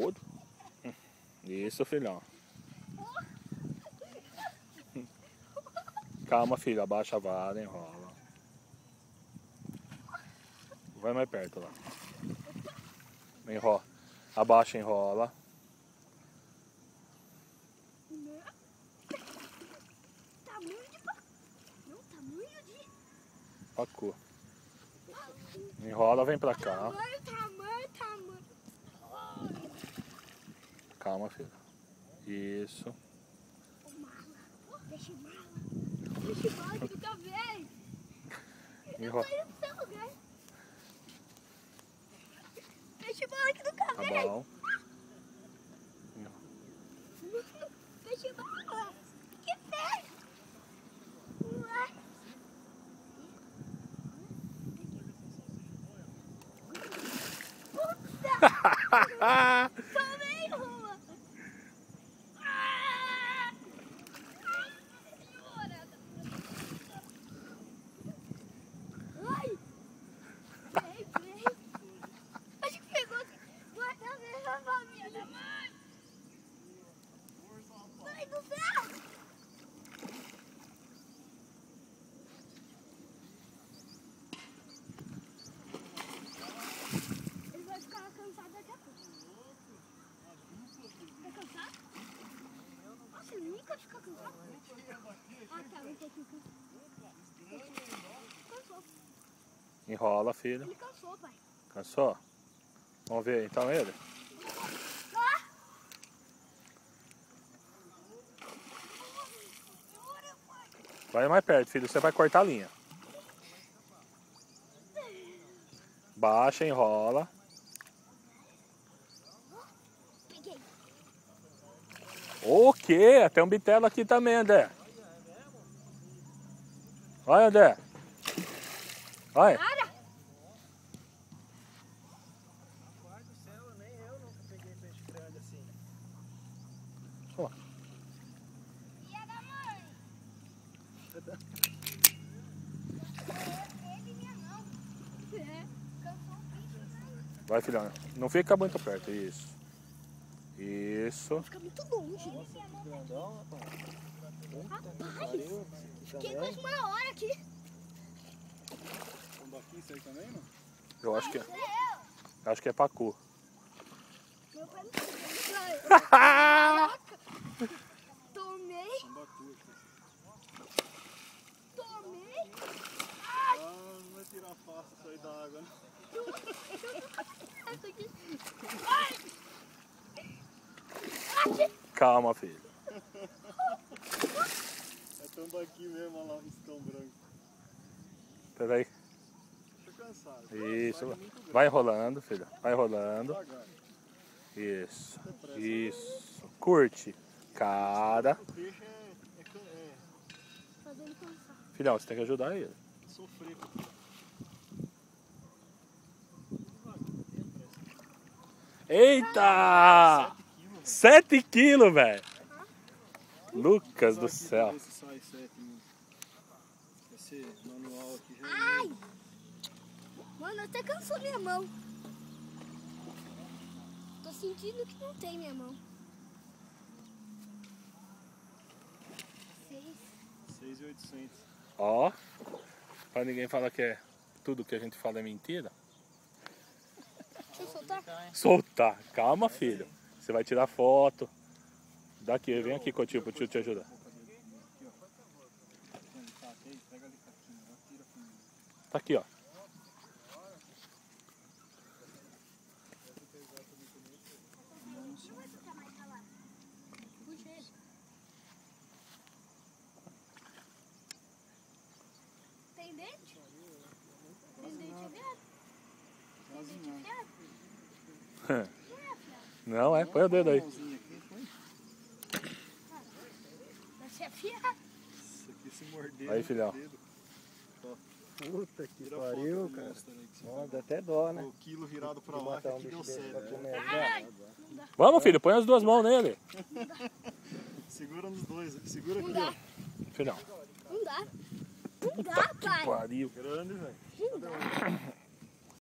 todo. Isso, filhão. Calma, filho. Abaixa a vara, enrola. Vai mais perto lá. Enrola. Abaixa, enrola. Pacu. Enrola, vem pra cá. Calma, filho. Isso. Deixa mala aqui do cabelo. Enrola. Deixa mala aqui do Tá cabelo. bom. Deixa mala. Que fez? Tomei uma. Ai. Peraí. Acho que pegou. Guarda a mesma família, mãe. Mãe do céu. Ele vai ficar cansado daqui a pouco. Vai cansar? Nossa, ele nunca fica cansado. Ah, tá, um pouquinho cansou. Enrola, filho. Ele cansou, pai. Cansou? Vamos ver então ele. Vai mais perto, filho. Você vai cortar a linha. Baixa, enrola. Peguei. O quê? Tem um bitelo aqui também, André. Olha, André. Olha. Para! Rapaz do céu, nem eu nunca peguei peixe grande assim. Ó. Filha da mãe! Ele minha mão. Cansou o bicho. Vai, filhão. Não fica muito perto. Isso. Isso. Fica muito longe. Grandão, rapaz. Rapaz! Fiquei quase uma hora aqui. Tambaqui isso aí também, não? Eu acho que é pacu. Meu pai não Caraca! Tomei. Tambaqui. Tomei. Ah, não vai tirar fácil isso aí da água, né? Essa aqui. Calma, filho. É tambaqui mesmo, olha lá, o riscão branco. Peraí. Deixa eu cansar. Isso. Vai enrolando, filho. Vai enrolando. Devagar. Isso. Isso. Curte. Cara. O peixe Fazer ele cansar. Filhão, você tem que ajudar ele. sofrer. Eita! 7 quilos, velho. Lucas do céu. Esse manual aqui já Ai! Mano, até cansou minha mão. Tô sentindo que não tem minha mão. 6.800. Ó. Pra ninguém falar que é tudo que a gente fala é mentira. Deixa eu soltar. Soltar. Calma, filho. Você vai tirar foto. Daqui, vem aqui, Cotinho, pro tio te ajudar. Tá aqui, ó. Puxa ele. Tem dente? Tem dente aberto? Tem dente aberto? Não, é? Põe o dedo aí. Vai ser afiado. Isso aqui se morder. Aí, filhão. Puta que Tira pariu, foto, cara. mostra aí que você Ó, dá até dó, né? O quilo virado pra De lá, matar um que bicho deu desse pra certo. comer. Ai, não dá. Vamos, filho, põe as duas mãos nele. Segura nos dois, segura Não aqui, dá. ó. Filhão. Não dá. Não dá, pai. Pariu. Grande, velho. Não dá.